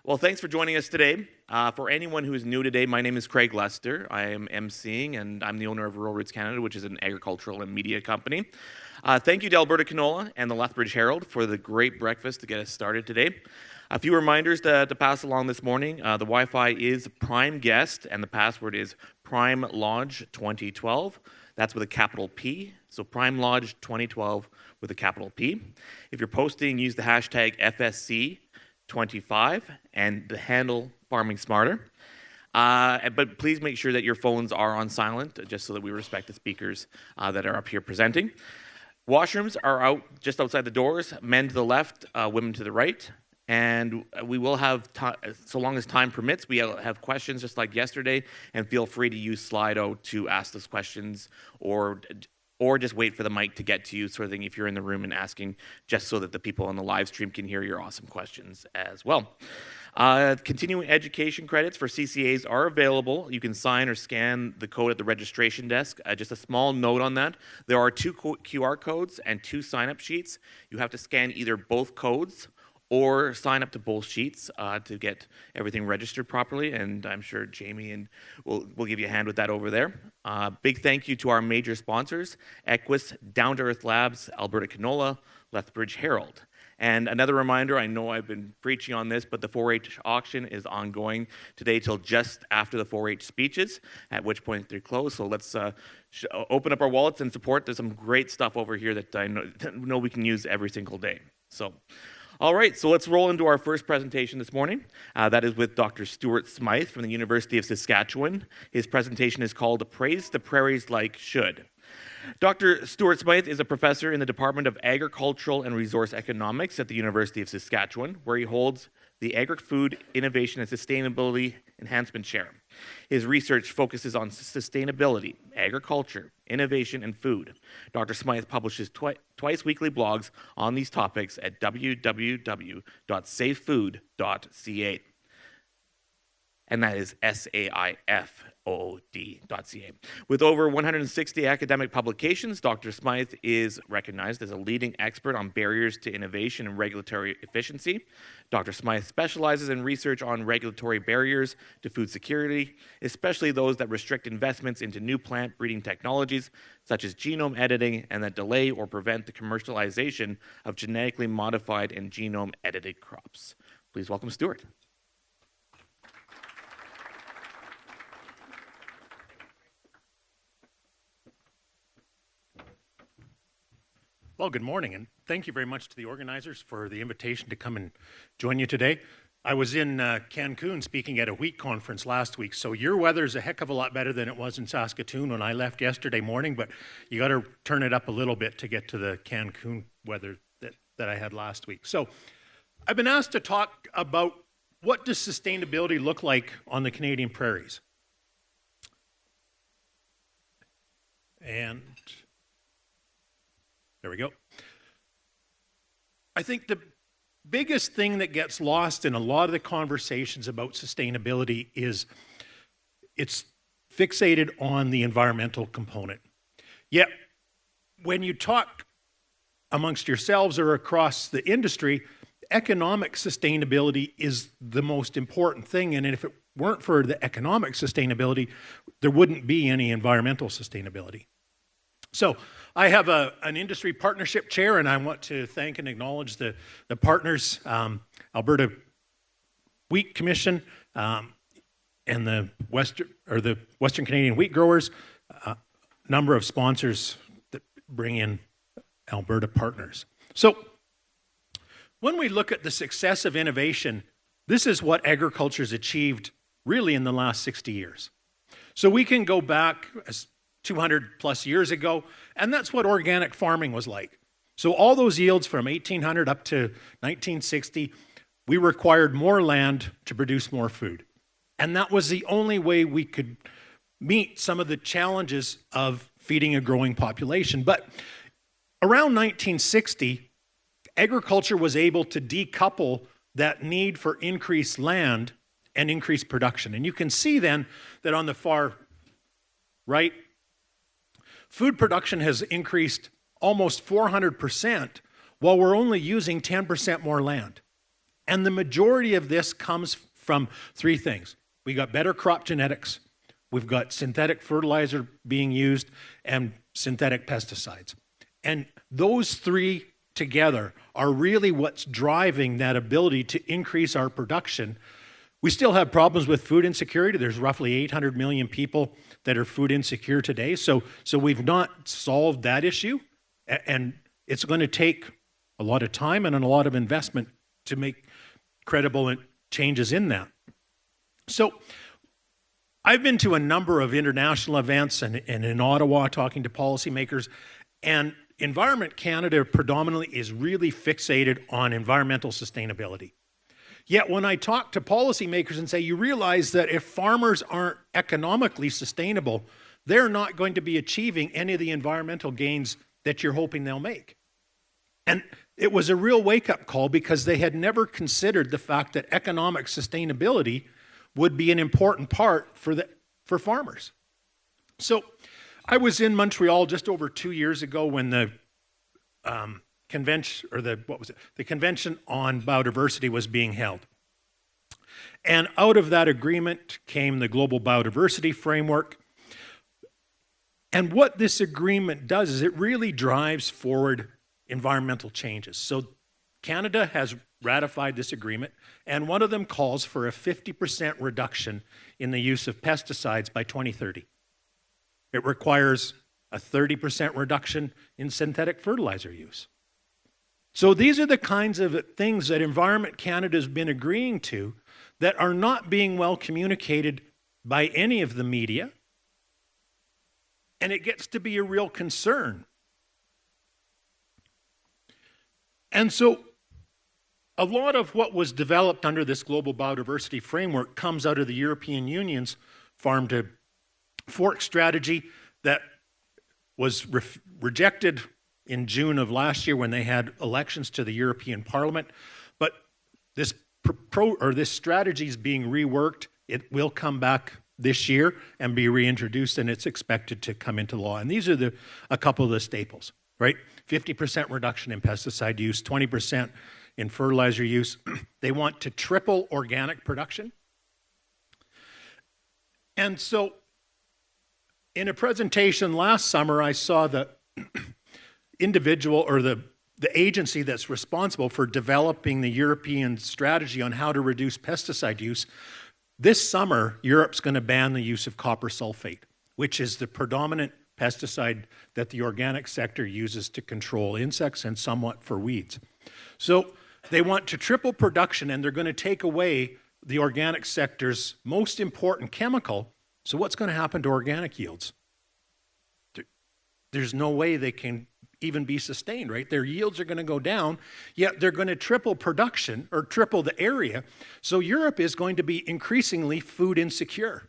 Well, thanks for joining us today. For anyone who is new today, my name is Craig Lester. I am emceeing, and I'm the owner of Rural Roots Canada, which is an agricultural and media company. Thank you to Alberta Canola and the Lethbridge Herald for the great breakfast to get us started today. A few reminders to pass along this morning. The Wi-Fi is Prime Guest, and the password is Prime Lodge 2012. That's with a capital P, so Prime Lodge 2012 with a capital P. If you're posting, use the hashtag FSC25 and the handle Farming Smarter. But please make sure that your phones are on silent, just so that we respect the speakers that are up here presenting. Washrooms are out just outside the doors, men to the left, women to the right. And we will have, so long as time permits, we have questions just like yesterday, and feel free to use Slido to ask those questions, or just wait for the mic to get to you, sort of thing, if you're in the room and asking, just so that the people on the live stream can hear your awesome questions as well. Continuing education credits for CCAs are available. You can sign or scan the code at the registration desk. Just a small note on that. There are 2 QR codes and 2 sign-up sheets. You have to scan either both codes or sign up to both sheets to get everything registered properly, and I'm sure Jamie will give you a hand with that over there. Big thank you to our major sponsors, Equus, Down to Earth Labs, Alberta Canola, Lethbridge Herald. And another reminder, I know I've been preaching on this, but the 4-H auction is ongoing today till just after the 4-H speeches, at which point they're closed. So let's open up our wallets and support. There's some great stuff over here that I know we can use every single day. So. All right, so let's roll into our first presentation this morning. That is with Dr. Stuart Smyth from the University of Saskatchewan. His presentation is called Praise the Prairies Like Should. Dr. Stuart Smyth is a professor in the Department of Agricultural and Resource Economics at the University of Saskatchewan, where he holds the Agri-Food Innovation and Sustainability Enhancement Chair. His research focuses on sustainability, agriculture, innovation, and food. Dr. Smyth publishes twice weekly blogs on these topics at www.safefood.ca. And that is SAIFOOD.ca. With over 160 academic publications, Dr. Smyth is recognized as a leading expert on barriers to innovation and regulatory efficiency. Dr. Smyth specializes in research on regulatory barriers to food security, especially those that restrict investments into new plant breeding technologies, such as genome editing, and that delay or prevent the commercialization of genetically modified and genome-edited crops. Please welcome Stuart. Well, good morning, and thank you very much to the organizers for the invitation to come and join you today. I was in Cancun speaking at a wheat conference last week, so your weather's a heck of a lot better than it was in Saskatoon when I left yesterday morning, but you got to turn it up a little bit to get to the Cancun weather that I had last week. So I've been asked to talk about what does sustainability look like on the Canadian prairies. And there we go. I think the biggest thing that gets lost in a lot of the conversations about sustainability is it's fixated on the environmental component. Yet, when you talk amongst yourselves or across the industry, economic sustainability is the most important thing, and if it weren't for the economic sustainability, there wouldn't be any environmental sustainability. So I have an industry partnership chair, and I want to thank and acknowledge the partners, Alberta Wheat Commission, and the Western Canadian Wheat Growers, number of sponsors that bring in Alberta partners. So when we look at the success of innovation, this is what agriculture has achieved really in the last 60 years. So we can go back as 200 plus years ago, and that's what organic farming was like. So all those yields from 1800 up to 1960, we required more land to produce more food. And that was the only way we could meet some of the challenges of feeding a growing population. But around 1960, agriculture was able to decouple that need for increased land and increased production. And you can see then that on the far right, food production has increased almost 400% while we're only using 10% more land. And the majority of this comes from three things. We got better crop genetics, we've got synthetic fertilizer being used, and synthetic pesticides. And those three together are really what's driving that ability to increase our production. We still have problems with food insecurity. There's roughly 800 million people that are food insecure today. So we've not solved that issue. And it's going to take a lot of time and a lot of investment to make credible changes in that. So I've been to a number of international events and in Ottawa talking to policymakers, and Environment Canada predominantly is really fixated on environmental sustainability. Yet when I talk to policymakers and say, you realize that if farmers aren't economically sustainable, they're not going to be achieving any of the environmental gains that you're hoping they'll make. And it was a real wake-up call because they had never considered the fact that economic sustainability would be an important part for farmers. So I was in Montreal just over 2 years ago when the convention, or the Convention on Biodiversity was being held. And out of that agreement came the Global Biodiversity Framework. And what this agreement does is it really drives forward environmental changes. So Canada has ratified this agreement, and one of them calls for a 50% reduction in the use of pesticides by 2030. It requires a 30% reduction in synthetic fertilizer use. So these are the kinds of things that Environment Canada has been agreeing to that are not being well communicated by any of the media, and it gets to be a real concern. And so a lot of what was developed under this Global Biodiversity Framework comes out of the European Union's farm to fork strategy that was rejected in June of last year when they had elections to the European Parliament. But this strategy is being reworked. It will come back this year and be reintroduced, and it's expected to come into law. And these are a couple of the staples, right? 50% reduction in pesticide use, 20% in fertilizer use. They want to triple organic production. And so in a presentation last summer, I saw the individual or the agency that's responsible for developing the European strategy on how to reduce pesticide use. This summer, Europe's going to ban the use of copper sulfate, which is the predominant pesticide that the organic sector uses to control insects and somewhat for weeds. So they want to triple production, and they're going to take away the organic sector's most important chemical. So what's going to happen to organic yields? There's no way they can even be sustained, right? Their yields are going to go down, yet they're going to triple production or triple the area. So Europe is going to be increasingly food insecure.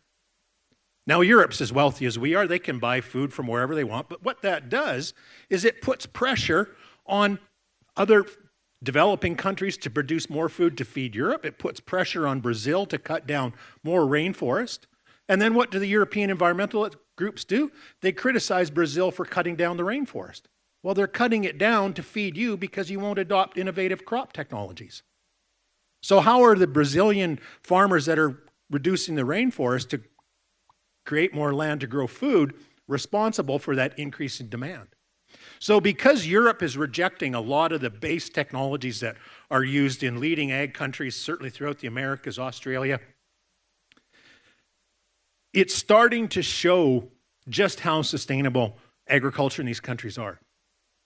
Now, Europe's as wealthy as we are. They can buy food from wherever they want. But what that does is it puts pressure on other developing countries to produce more food to feed Europe. It puts pressure on Brazil to cut down more rainforest. And then what do the European environmental groups do? They criticize Brazil for cutting down the rainforest. Well, they're cutting it down to feed you because you won't adopt innovative crop technologies. So how are the Brazilian farmers that are reducing the rainforest to create more land to grow food responsible for that increase in demand? So because Europe is rejecting a lot of the base technologies that are used in leading ag countries, certainly throughout the Americas, Australia, it's starting to show just how sustainable agriculture in these countries are.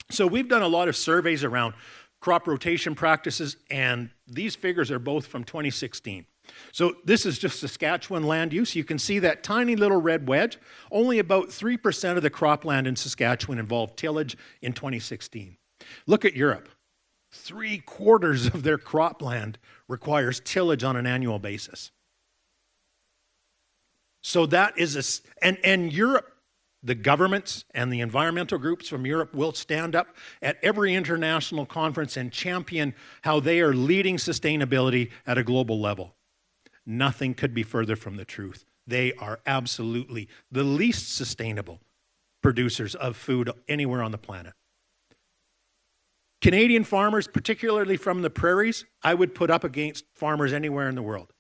So we've done a lot of surveys around crop rotation practices, and these figures are both from 2016. So this is just Saskatchewan land use. You can see that tiny little red wedge. Only about 3% of the cropland in Saskatchewan involved tillage in 2016. Look at Europe. 3/4 of their cropland requires tillage on an annual basis. So that is and Europe, the governments and the environmental groups from Europe will stand up at every international conference and champion how they are leading sustainability at a global level. Nothing could be further from the truth. They are absolutely the least sustainable producers of food anywhere on the planet. Canadian farmers, particularly from the prairies, I would put up against farmers anywhere in the world.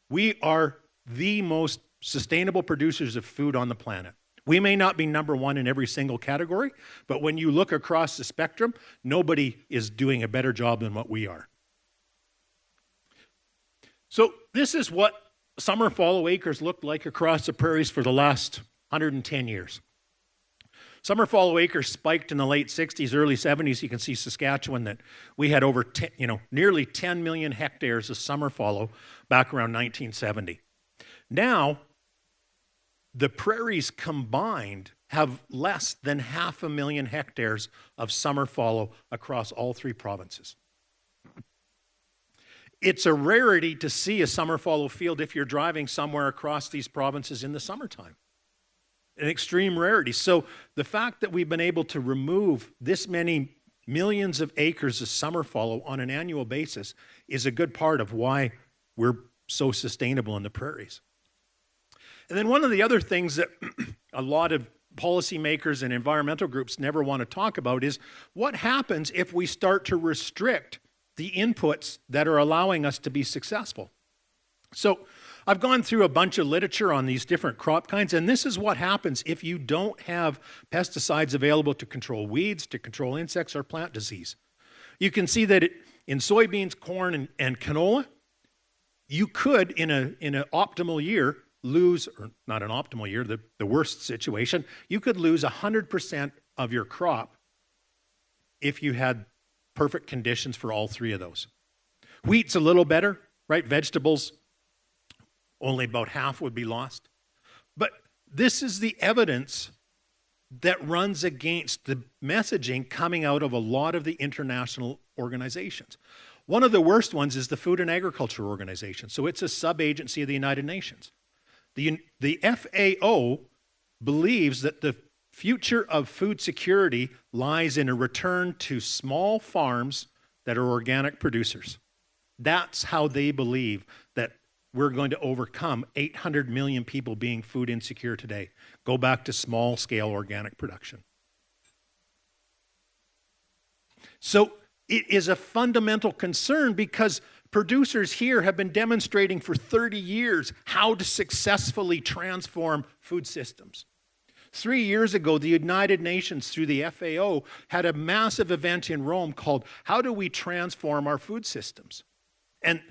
We are the most sustainable producers of food on the planet. We may not be number one in every single category, but when you look across the spectrum, nobody is doing a better job than what we are. So this is what summer fallow acres looked like across the prairies for the last 110 years. Summer fallow acres spiked in the late 60s, early 70s. You can see Saskatchewan that we had over nearly 10 million hectares of summer fallow back around 1970. Now, the prairies combined have less than 500,000 hectares of summer fallow across all three provinces. It's a rarity to see a summer fallow field if you're driving somewhere across these provinces in the summertime. An extreme rarity. So the fact that we've been able to remove this many millions of acres of summer fallow on an annual basis is a good part of why we're so sustainable in the prairies. And then one of the other things that a lot of policymakers and environmental groups never want to talk about is what happens if we start to restrict the inputs that are allowing us to be successful. So I've gone through a bunch of literature on these different crop kinds, and this is what happens if you don't have pesticides available to control weeds, to control insects, or plant disease. You can see that in soybeans, corn, and canola, you could, in an optimal year, lose, or not an optimal year, the worst situation, you could lose 100% of your crop if you had perfect conditions for all three of those. Wheat's a little better, right? Vegetables, only about half would be lost. But this is the evidence that runs against the messaging coming out of a lot of the international organizations. One of the worst ones is the Food and Agriculture Organization. So it's a sub-agency of the United Nations. The FAO believes that the future of food security lies in a return to small farms that are organic producers. That's how they believe that we're going to overcome 800 million people being food insecure today. Go back to small-scale organic production. So it is a fundamental concern because producers here have been demonstrating for 30 years how to successfully transform food systems. 3 years ago, the United Nations, through the FAO, had a massive event in Rome called How Do We Transform Our Food Systems? And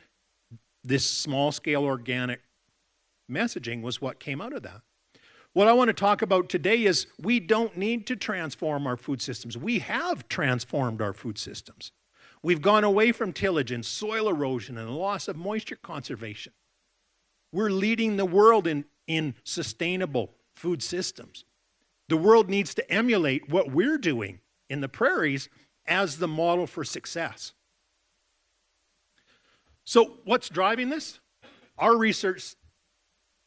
this small-scale organic messaging was what came out of that. What I want to talk about today is we don't need to transform our food systems. We have transformed our food systems. We've gone away from tillage and soil erosion and the loss of moisture conservation. We're leading the world in sustainable food systems. The world needs to emulate what we're doing in the prairies as the model for success. So what's driving this? Our research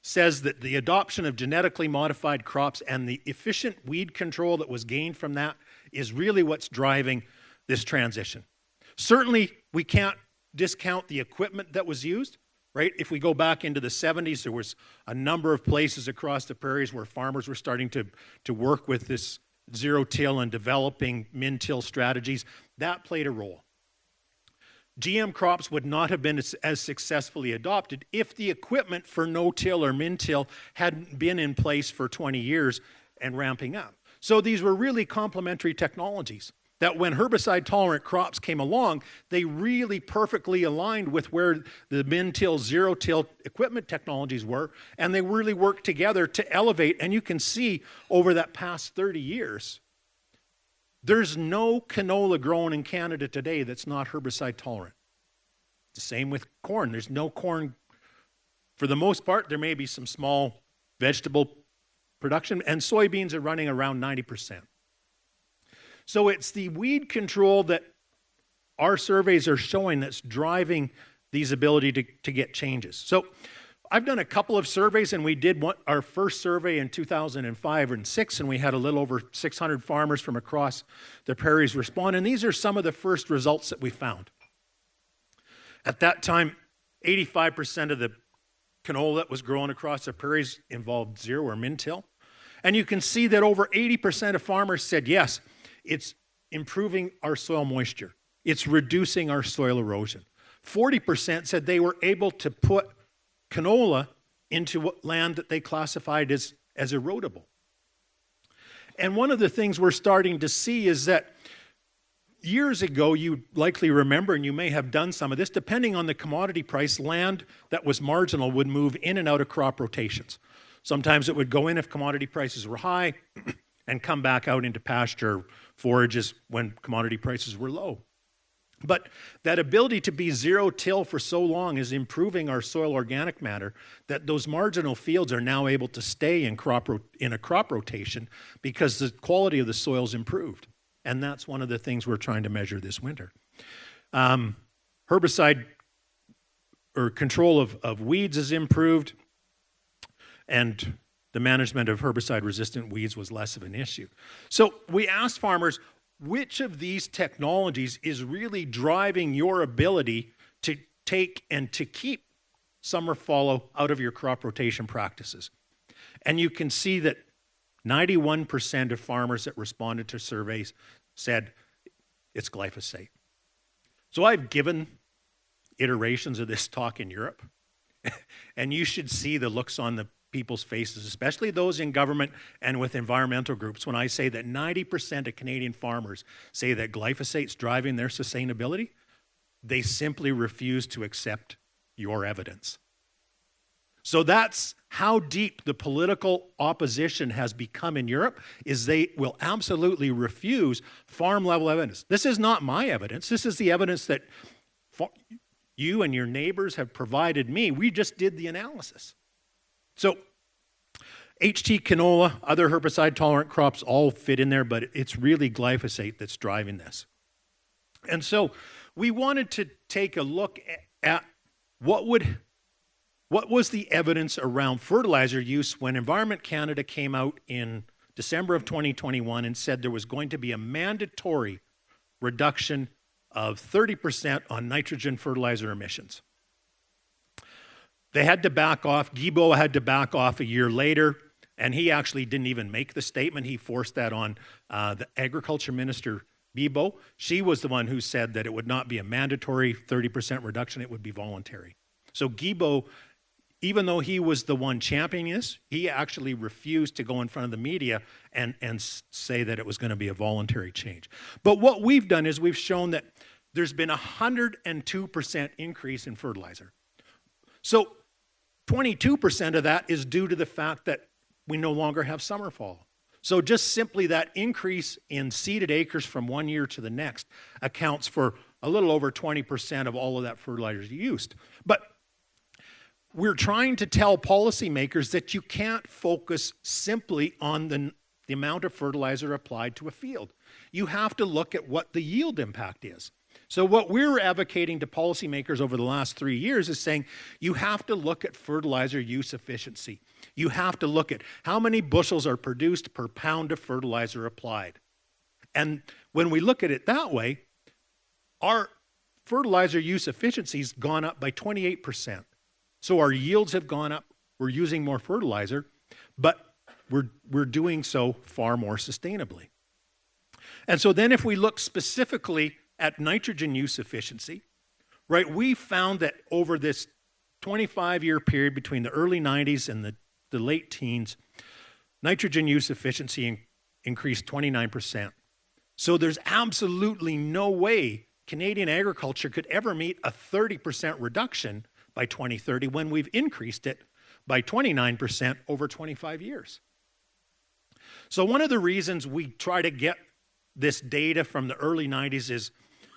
says that the adoption of genetically modified crops and the efficient weed control that was gained from that is really what's driving this transition. Certainly, we can't discount the equipment that was used, right? If we go back into the 70s, there was a number of places across the prairies where farmers were starting to work with this zero-till and developing min-till strategies. That played a role. GM crops would not have been as successfully adopted if the equipment for no-till or min-till hadn't been in place for 20 years and ramping up. So these were really complementary technologies that when herbicide-tolerant crops came along, they really perfectly aligned with where the min-till, zero-till equipment technologies were, and they really worked together to elevate. And you can see over that past 30 years, there's no canola grown in Canada today that's not herbicide tolerant. The same with corn. There's no corn. For the most part, there may be some small vegetable production, and soybeans are running around 90%. So it's the weed control that our surveys are showing that's driving these ability to get changes. So I've done a couple of surveys, and we did our first survey in 2005 and 6, and we had a little over 600 farmers from across the prairies respond, and these are some of the first results that we found. At that time, 85% of the canola that was grown across the prairies involved zero or min-till, and you can see that over 80% of farmers said, yes, it's improving our soil moisture. It's reducing our soil erosion. 40% said they were able to put canola into land that they classified as erodible. And one of the things we're starting to see is that years ago, you likely remember, and you may have done some of this, depending on the commodity price, land that was marginal would move in and out of crop rotations. Sometimes it would go in if commodity prices were high and come back out into pasture forages when commodity prices were low. But that ability to be zero-till for so long is improving our soil organic matter that those marginal fields are now able to stay in a crop rotation because the quality of the soil's improved. And that's one of the things we're trying to measure this winter. Herbicide or control of weeds is improved, and the management of herbicide-resistant weeds was less of an issue. So we asked farmers, which of these technologies is really driving your ability to take and to keep summer fallow out of your crop rotation practices? And you can see that 91% of farmers that responded to surveys said it's glyphosate. So I've given iterations of this talk in Europe, and you should see the looks on the people's faces, especially those in government and with environmental groups, when I say that 90% of Canadian farmers say that glyphosate's driving their sustainability. They simply refuse to accept your evidence. So that's how deep the political opposition has become in Europe, is they will absolutely refuse farm-level evidence. This is not my evidence. This is the evidence that you and your neighbors have provided me. We just did the analysis. So HT canola, other herbicide-tolerant crops all fit in there, but it's really glyphosate that's driving this. And so we wanted to take a look at what was the evidence around fertilizer use when Environment Canada came out in December of 2021 and said there was going to be a mandatory reduction of 30% on nitrogen fertilizer emissions. They had to back off. Guilbeault had to back off a year later, and he actually didn't even make the statement. He forced that on the Agriculture Minister, Guilbeault. She was the one who said that it would not be a mandatory 30% reduction, it would be voluntary. So Guilbeault, even though he was the one championing this, he actually refused to go in front of the media and say that it was going to be a voluntary change. But what we've done is we've shown that there's been a 102% increase in fertilizer. So 22% of that is due to the fact that we no longer have summer fall. So just simply that increase in seeded acres from one year to the next accounts for a little over 20% of all of that fertilizer used. But we're trying to tell policymakers that you can't focus simply on the amount of fertilizer applied to a field. You have to look at what the yield impact is. So what we're advocating to policymakers over the last 3 years is saying you have to look at fertilizer use efficiency. You have to look at how many bushels are produced per pound of fertilizer applied. And when we look at it that way, our fertilizer use efficiency's gone up by 28%. So our yields have gone up, we're using more fertilizer, but we're doing so far more sustainably. And so then if we look specifically at nitrogen use efficiency, right, we found that over this 25-year period between the early 90s and the late teens, nitrogen use efficiency increased 29%. So there's absolutely no way Canadian agriculture could ever meet a 30% reduction by 2030 when we've increased it by 29% over 25 years. So one of the reasons we try to get this data from the early 90s is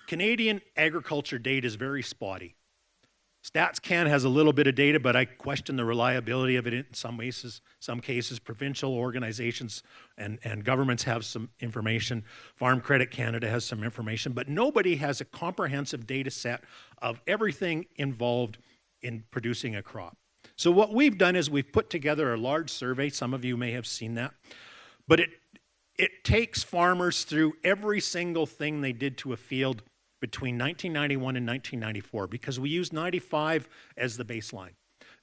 Canadian agriculture data is very spotty. StatsCan has a little bit of data, but I question the reliability of it in some cases. Provincial organizations and governments have some information. Farm Credit Canada has some information, but nobody has a comprehensive data set of everything involved in producing a crop. So what we've done is we've put together a large survey. Some of you may have seen that, but it takes farmers through every single thing they did to a field between 1991 and 1994, because we used 95 as the baseline.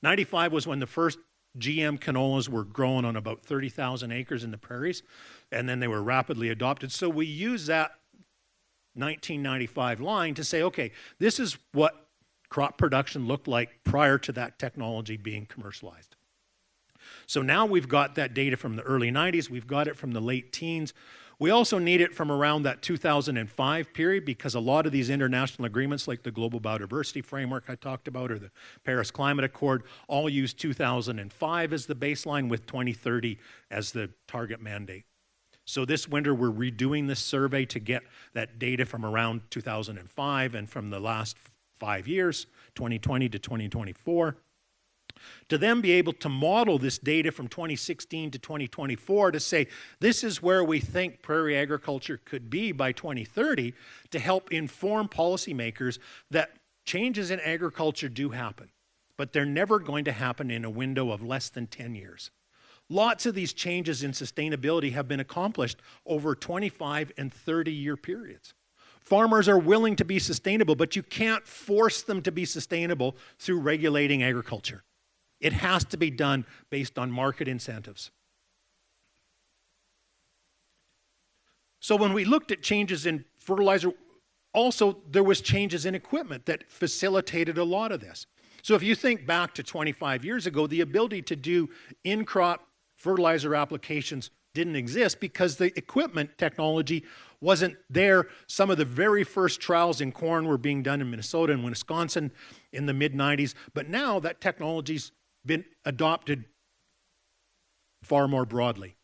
95 was when the first GM canolas were grown on about 30,000 acres in the prairies, and then they were rapidly adopted. So we use that 1995 line to say, okay, this is what crop production looked like prior to that technology being commercialized. So now we've got that data from the early 90s, we've got it from the late teens. We also need it from around that 2005 period because a lot of these international agreements like the Global Biodiversity Framework I talked about or the Paris Climate Accord all use 2005 as the baseline with 2030 as the target mandate. So this winter we're redoing this survey to get that data from around 2005 and from the last 5 years, 2020 to 2024. To then be able to model this data from 2016 to 2024 to say, this is where we think prairie agriculture could be by 2030 to help inform policymakers that changes in agriculture do happen, but they're never going to happen in a window of less than 10 years. Lots of these changes in sustainability have been accomplished over 25 and 30-year periods. Farmers are willing to be sustainable, but you can't force them to be sustainable through regulating agriculture. It has to be done based on market incentives. So when we looked at changes in fertilizer, also there was changes in equipment that facilitated a lot of this. So if you think back to 25 years ago, the ability to do in-crop fertilizer applications didn't exist because the equipment technology wasn't there. Some of the very first trials in corn were being done in Minnesota and Wisconsin in the mid-90s, but now that technology's been adopted far more broadly.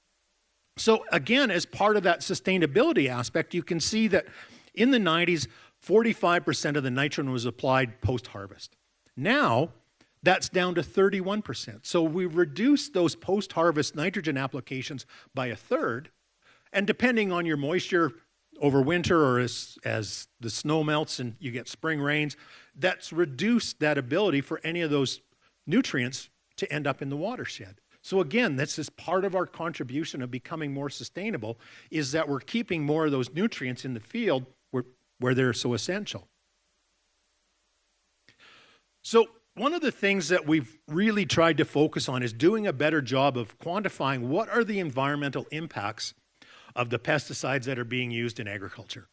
So again, as part of that sustainability aspect, you can see that in the 90s, 45% of the nitrogen was applied post-harvest. Now, that's down to 31%. So we've reduced those post-harvest nitrogen applications by a third, and depending on your moisture over winter or as the snow melts and you get spring rains, that's reduced that ability for any of those nutrients to end up in the watershed. So again, this is part of our contribution of becoming more sustainable, is that we're keeping more of those nutrients in the field where they're so essential. So one of the things that we've really tried to focus on is doing a better job of quantifying what are the environmental impacts of the pesticides that are being used in agriculture.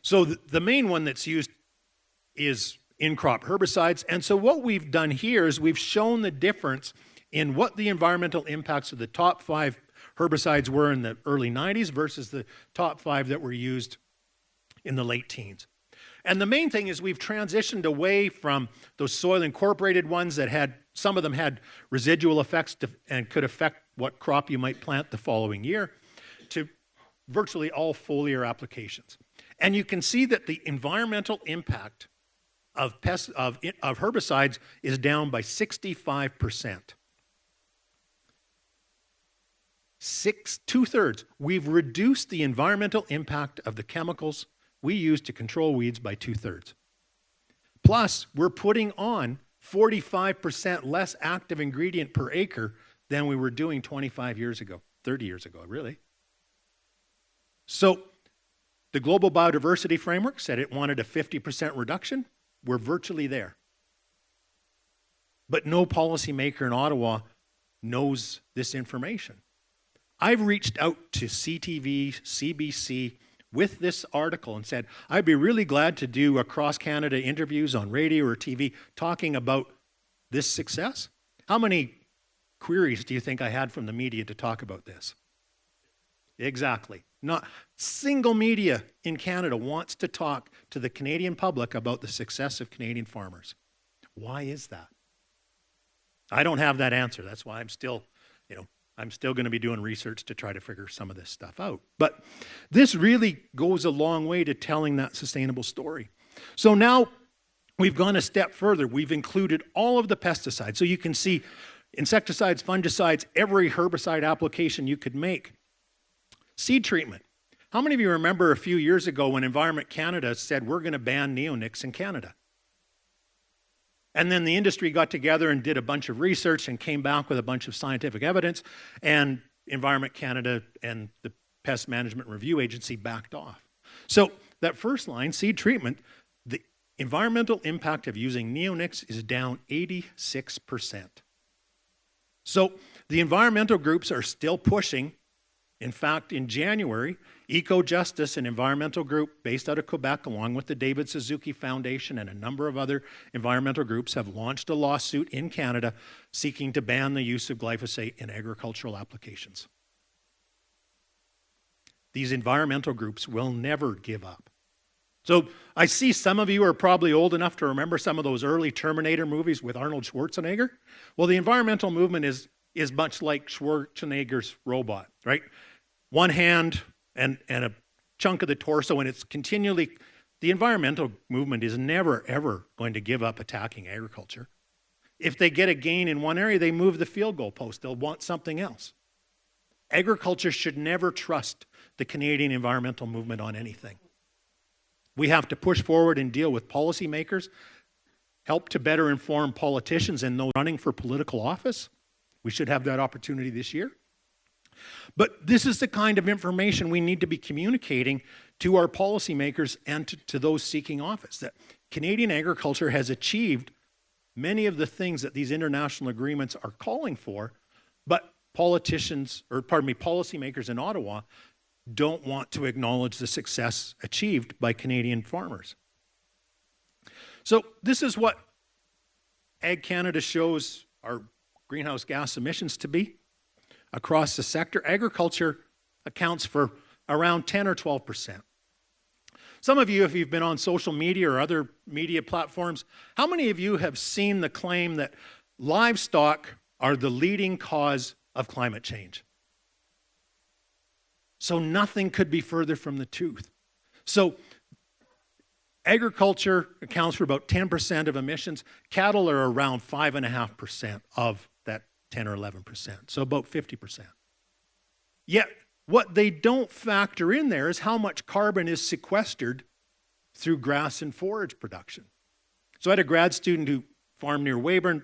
So the main one that's used is in-crop herbicides. And so what we've done here is we've shown the difference in what the environmental impacts of the top 5 herbicides were in the early 90s versus the top 5 that were used in the late teens. And the main thing is we've transitioned away from those soil incorporated ones that had, some of them had residual effects and could affect what crop you might plant the following year, to virtually all foliar applications. And you can see that the environmental impact of herbicides is down by 65%. Two-thirds. We've reduced the environmental impact of the chemicals we use to control weeds by 2/3. Plus, we're putting on 45% less active ingredient per acre than we were doing 25 years ago, 30 years ago, really. So the Global Biodiversity Framework said it wanted a 50% reduction. We're virtually there. But no policymaker in Ottawa knows this information. I've reached out to CTV, CBC with this article and said, I'd be really glad to do across-Canada interviews on radio or TV talking about this success. How many queries do you think I had from the media to talk about this? Exactly. Not single media in Canada wants to talk to the Canadian public about the success of Canadian farmers. Why is that? I don't have that answer. That's why I'm still going to be doing research to try to figure some of this stuff out. But this really goes a long way to telling that sustainable story. So now we've gone a step further. We've included all of the pesticides. So you can see insecticides, fungicides, every herbicide application you could make. Seed treatment. How many of you remember a few years ago when Environment Canada said we're going to ban neonics in Canada? And then the industry got together and did a bunch of research and came back with a bunch of scientific evidence, and Environment Canada and the Pest Management Review Agency backed off. So that first line, seed treatment, the environmental impact of using neonics is down 86%. So the environmental groups are still pushing In fact, in January, Eco-Justice, an environmental group based out of Quebec, along with the David Suzuki Foundation and a number of other environmental groups, have launched a lawsuit in Canada seeking to ban the use of glyphosate in agricultural applications. These environmental groups will never give up. So I see some of you are probably old enough to remember some of those early Terminator movies with Arnold Schwarzenegger. Well, the environmental movement is much like Schwarzenegger's robot, right? One hand and a chunk of the torso, and it's continually, the environmental movement is never, ever going to give up attacking agriculture. If they get a gain in one area, they move the field goal post. They'll want something else. Agriculture should never trust the Canadian environmental movement on anything. We have to push forward and deal with policymakers, help to better inform politicians and those running for political office. We should have that opportunity this year. But this is the kind of information we need to be communicating to our policymakers and to those seeking office, that Canadian agriculture has achieved many of the things that these international agreements are calling for, but policymakers in Ottawa don't want to acknowledge the success achieved by Canadian farmers. So this is what Ag Canada shows our greenhouse gas emissions to be across the sector. Agriculture accounts for around 10 or 12%. Some of you, if you've been on social media or other media platforms, how many of you have seen the claim that livestock are the leading cause of climate change? So nothing could be further from the truth. So agriculture accounts for about 10% of emissions. Cattle are around 5.5% of that 10 or 11%, so about 50%. Yet, what they don't factor in there is how much carbon is sequestered through grass and forage production. So I had a grad student who farmed near Weyburn.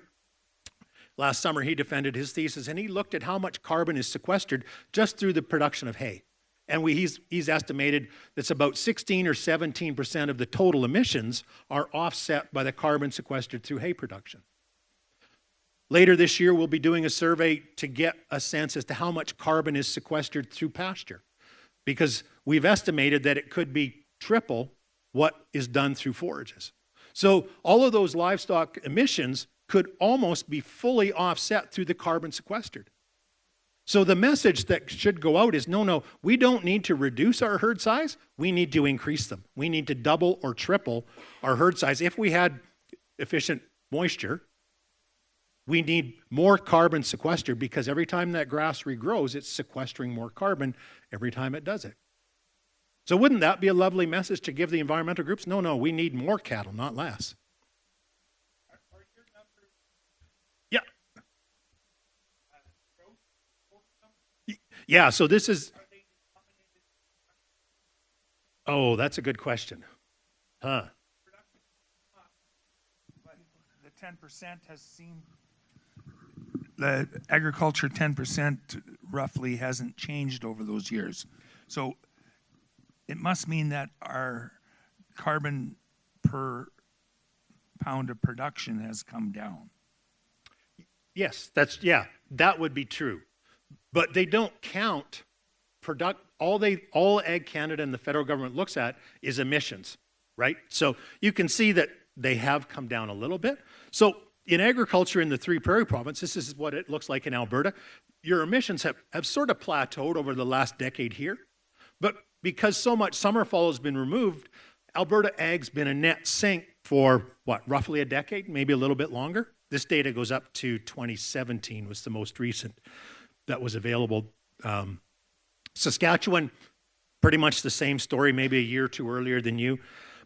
Last summer, he defended his thesis, and he looked at how much carbon is sequestered just through the production of hay. And he's estimated that's about 16 or 17% of the total emissions are offset by the carbon sequestered through hay production. Later this year, we'll be doing a survey to get a sense as to how much carbon is sequestered through pasture, because we've estimated that it could be triple what is done through forages. So all of those livestock emissions could almost be fully offset through the carbon sequestered. So the message that should go out is, no, we don't need to reduce our herd size. We need to increase them. We need to double or triple our herd size. If we had efficient moisture, we need more carbon sequestered, because every time that grass regrows, it's sequestering more carbon every time it does it. So wouldn't that be a lovely message to give the environmental groups? No, we need more cattle, not less. Yeah. Yeah, so this is... Oh, that's a good question. Huh. The 10% has seemed... The agriculture 10% roughly hasn't changed over those years. So it must mean that our carbon per pound of production has come down. Yes, that would be true. But they don't count all Ag Canada and the federal government looks at is emissions, right? So you can see that they have come down a little bit. So in agriculture in the three Prairie provinces, this is what it looks like in Alberta. Your emissions have sort of plateaued over the last decade here. But because so much summer-fall has been removed, Alberta Ag's been a net sink for, roughly a decade, maybe a little bit longer. This data goes up to 2017 was the most recent that was available. Saskatchewan, pretty much the same story, maybe a year or two earlier than you.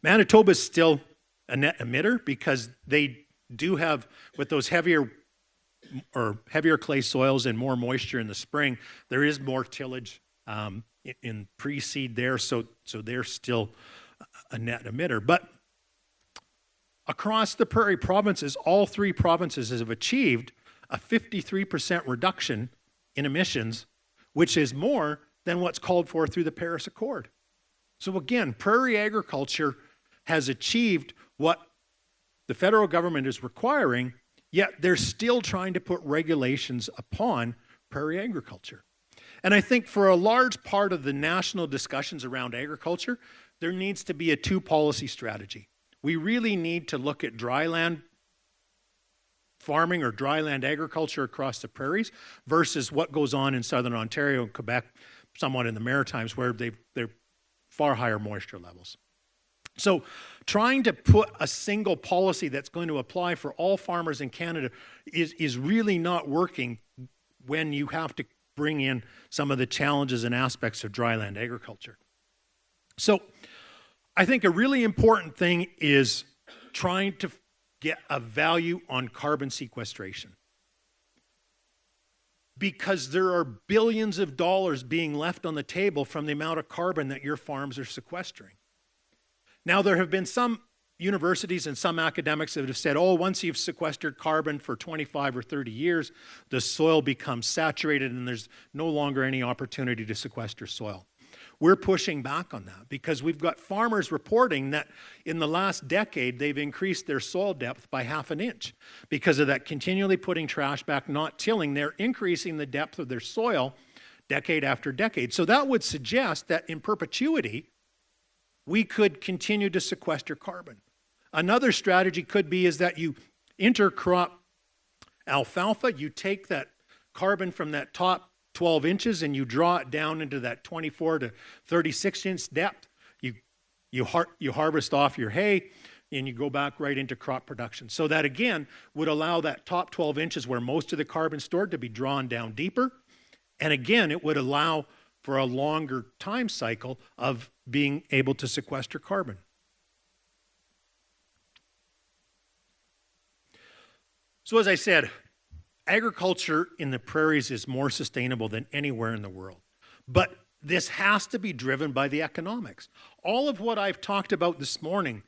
Manitoba is still a net emitter because they do have, with those heavier clay soils and more moisture in the spring, there is more tillage in pre-seed there, so they're still a net emitter. But across the Prairie provinces, all three provinces have achieved a 53% reduction in emissions, which is more than what's called for through the Paris Accord. So again, prairie agriculture has achieved what the federal government is requiring, yet they're still trying to put regulations upon prairie agriculture. And I think for a large part of the national discussions around agriculture, there needs to be a two-policy strategy. We really need to look at dryland farming or dryland agriculture across the prairies versus what goes on in southern Ontario and Quebec, somewhat in the Maritimes, where they're far higher moisture levels. So trying to put a single policy that's going to apply for all farmers in Canada is really not working when you have to bring in some of the challenges and aspects of dryland agriculture. So I think a really important thing is trying to get a value on carbon sequestration, because there are billions of dollars being left on the table from the amount of carbon that your farms are sequestering. Now, there have been some universities and some academics that have said, oh, once you've sequestered carbon for 25 or 30 years, the soil becomes saturated and there's no longer any opportunity to sequester soil. We're pushing back on that because we've got farmers reporting that in the last decade, they've increased their soil depth by 1/2 inch. Because of that continually putting trash back, not tilling, they're increasing the depth of their soil decade after decade. So that would suggest that in perpetuity, we could continue to sequester carbon. Another strategy could be is that you intercrop alfalfa, you take that carbon from that top 12 inches and you draw it down into that 24 to 36 inch depth. You harvest off your hay and you go back right into crop production. So that again would allow that top 12 inches where most of the carbon stored to be drawn down deeper. And again, it would allow for a longer time cycle of being able to sequester carbon. So as I said, agriculture in the prairies is more sustainable than anywhere in the world. But this has to be driven by the economics. All of what I've talked about this morning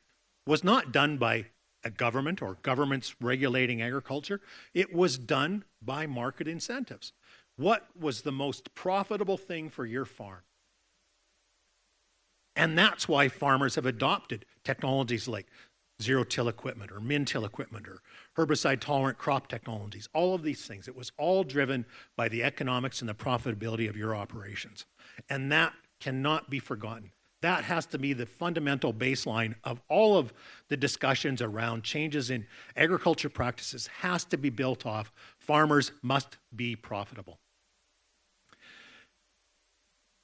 was not done by a government or governments regulating agriculture. It was done by market incentives. What was the most profitable thing for your farm? And that's why farmers have adopted technologies like zero-till equipment or min-till equipment or herbicide-tolerant crop technologies, all of these things. It was all driven by the economics and the profitability of your operations. And that cannot be forgotten. That has to be the fundamental baseline of all of the discussions around changes in agriculture practices. Has to be built off. Farmers must be profitable.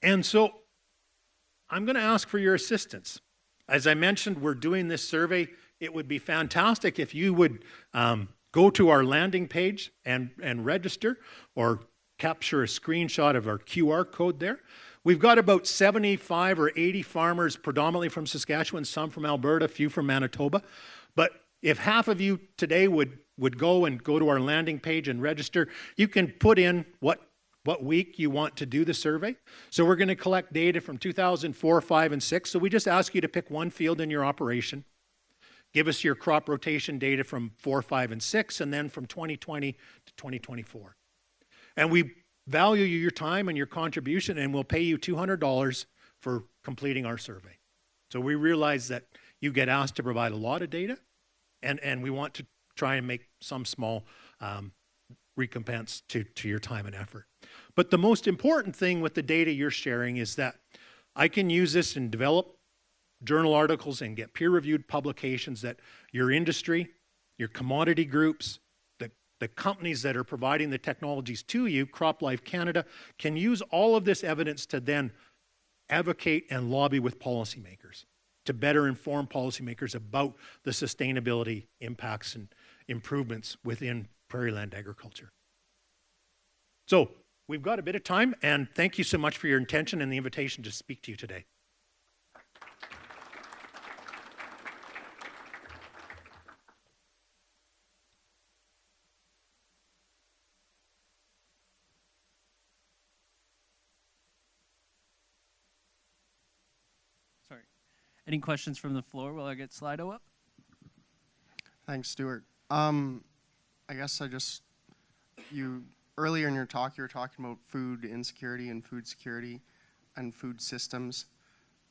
And so I'm going to ask for your assistance. As I mentioned, we're doing this survey. It would be fantastic if you would go to our landing page and register or capture a screenshot of our QR code there. We've got about 75 or 80 farmers, predominantly from Saskatchewan, some from Alberta, a few from Manitoba. But if half of you today would go to our landing page and register, you can put in what week you want to do the survey. So we're going to collect data from 2004, 5, and 6. So we just ask you to pick one field in your operation. Give us your crop rotation data from 4, 5, and 6, and then from 2020 to 2024. And we value your time and your contribution, and we'll pay you $200 for completing our survey. So we realize that you get asked to provide a lot of data, and we want to try and make some small recompense to your time and effort. But the most important thing with the data you're sharing is that I can use this and develop journal articles and get peer-reviewed publications that your industry, your commodity groups, the companies that are providing the technologies to you, CropLife Canada, can use all of this evidence to then advocate and lobby with policymakers to better inform policymakers about the sustainability impacts and improvements within prairie land agriculture. So we've got a bit of time, and thank you so much for your attention and the invitation to speak to you today. Sorry. Any questions from the floor while I get Slido up? Thanks, Stuart. I guess earlier in your talk, you were talking about food insecurity and food security and food systems.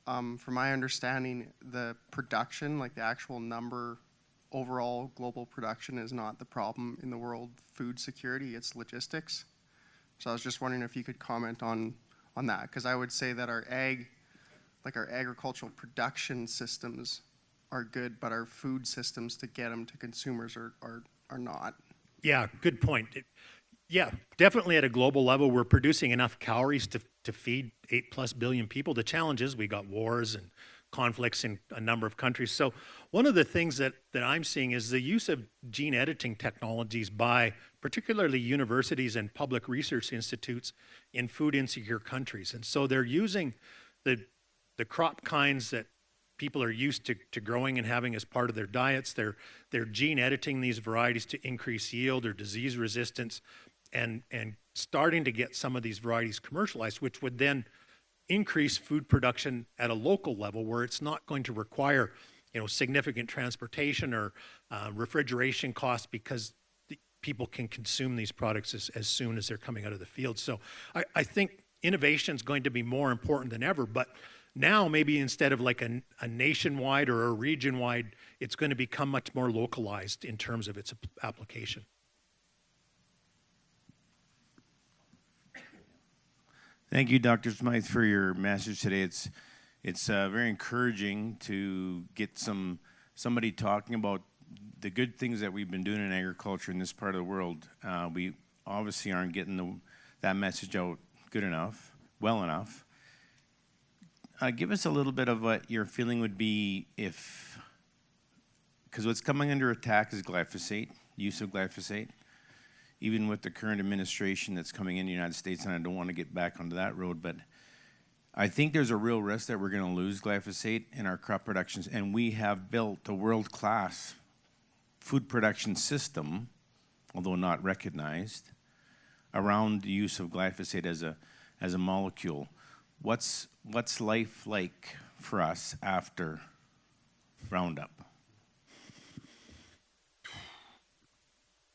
From my understanding, the production, like the actual number, overall global production is not the problem in the world food security, it's logistics. So I was just wondering if you could comment on that, because I would say that our agricultural production systems are good, but our food systems to get them to consumers are not. Yeah, good point. Yeah, definitely at a global level, we're producing enough calories to feed 8+ billion people. The challenge is we got wars and conflicts in a number of countries. So one of the things that I'm seeing is the use of gene editing technologies by particularly universities and public research institutes in food insecure countries. And so they're using the crop kinds that people are used to growing and having as part of their diets. They're gene editing these varieties to increase yield or disease resistance, and starting to get some of these varieties commercialized, which would then increase food production at a local level where it's not going to require, significant transportation or refrigeration costs, because people can consume these products as soon as they're coming out of the field. So I think innovation is going to be more important than ever, but now maybe instead of like a nationwide or a region-wide, it's going to become much more localized in terms of its application. Thank you, Dr. Smyth, for your message today. It's very encouraging to get somebody talking about the good things that we've been doing in agriculture in this part of the world. We obviously aren't getting that message out well enough. Give us a little bit of what your feeling would be because what's coming under attack is glyphosate, use of glyphosate. Even with the current administration that's coming in the United States, and I don't want to get back onto that road, but I think there's a real risk that we're going to lose glyphosate in our crop productions, and we have built a world-class food production system, although not recognized, around the use of glyphosate as a molecule. What's life like for us after Roundup?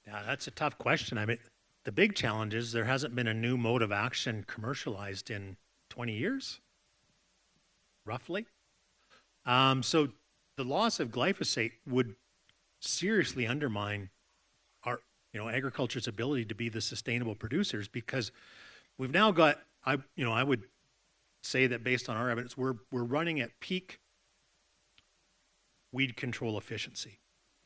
Yeah, that's a tough question. I mean, the big challenge is there hasn't been a new mode of action commercialized in 20 years, roughly. So the loss of glyphosate would seriously undermine our, agriculture's ability to be the sustainable producers, because we've now got, I would say that based on our evidence, we're running at peak weed control efficiency.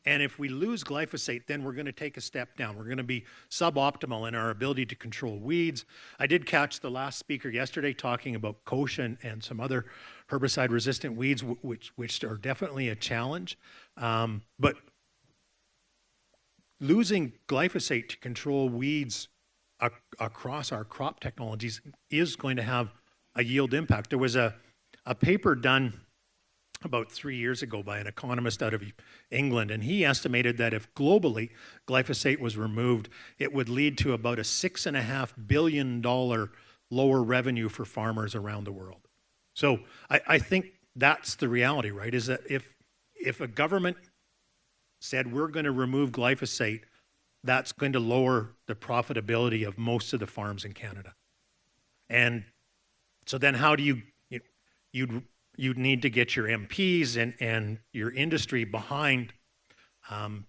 And if we lose glyphosate, then we're going to take a step down. We're going to be suboptimal in our ability to control weeds. I did catch the last speaker yesterday talking about kochia and some other herbicide-resistant weeds, which are definitely a challenge. But losing glyphosate to control weeds across our crop technologies is going to have a yield impact. There was a paper done about 3 years ago by an economist out of England, and he estimated that if globally glyphosate was removed, it would lead to about a $6.5 billion lower revenue for farmers around the world. So I think that's the reality, right? Is that if a government said we're going to remove glyphosate, that's going to lower the profitability of most of the farms in Canada. And so then how do you'd need to get your MPs and your industry behind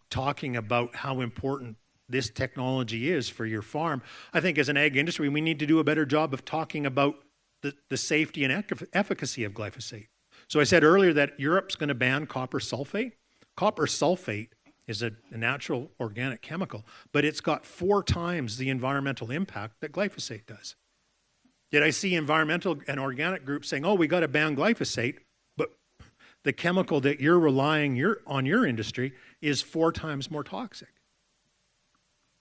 talking about how important this technology is for your farm. I think as an ag industry, we need to do a better job of talking about the safety and efficacy of glyphosate. So I said earlier that Europe's going to ban copper sulfate. Copper sulfate is a natural organic chemical, but it's got 4 times the environmental impact that glyphosate does. Yet I see environmental and organic groups saying, oh, we got to ban glyphosate, but the chemical that you're relying on your industry is 4 times more toxic.